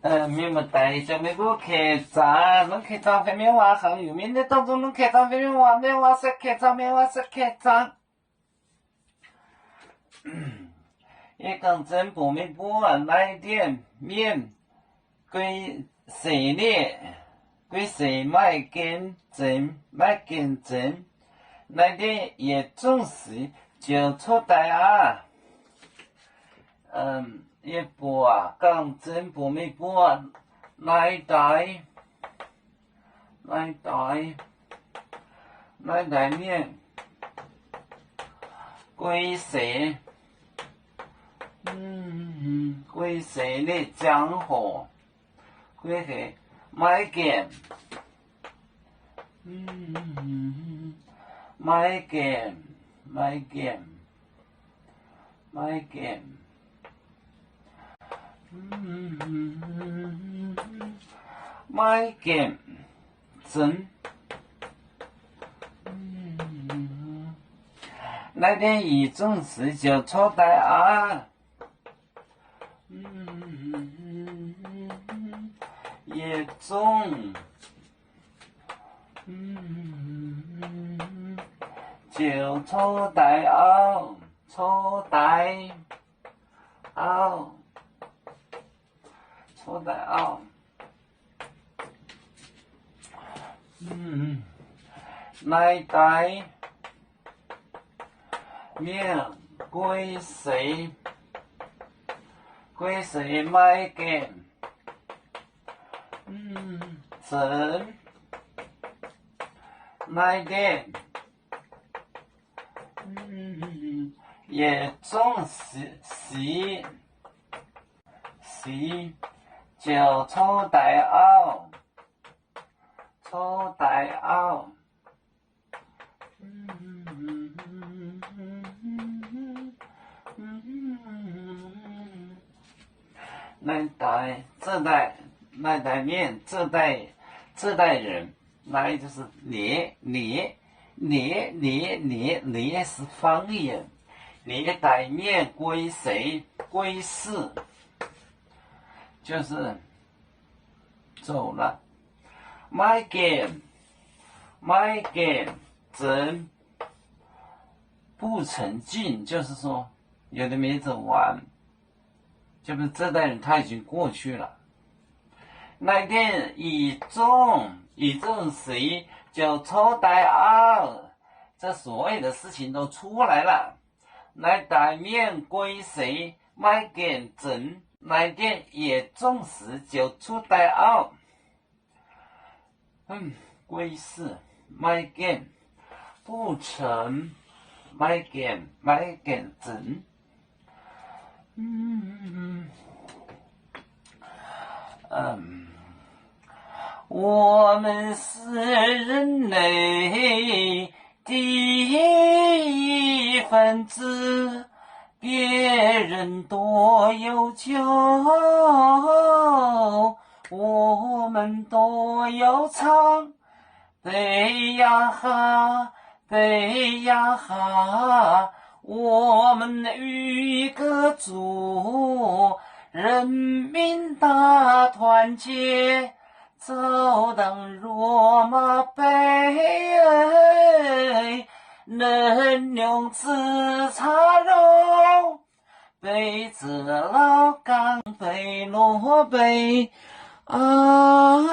面目带着美国客栈，侬客栈方面话很有名的当中，侬客栈方面话，面话是客栈，面话是客栈。一根针不明不来电面归谁列？归谁买根针？买根针？来电也重视就出来啊。一波啊，刚针不明不来带面归谁？归谁的江湖？归谁买件？买件？买件？真。来点一种事就错待啊。一种就错待啊，错待啊，错待啊。来带面归谁？归谁买给？真来电？也重视喜就错待啊，错待啊。来带这代来带面，这代人来就是你是方言，你带面归谁？归事，就是走了。买给真不成劲，就是说有的没走完。就是这代人他已经过去了，那天一种谁就错待二，这所有的事情都出来了。来带面归谁？买给真来电也重视就错待二。归事买给不成，买给真。我们是人类第一分子，别人多有酒，我们多有唱。对呀哈，对呀哈，我们与歌祝人民大团结，走当罗马杯，能用自茶肉，杯子老干杯落杯啊。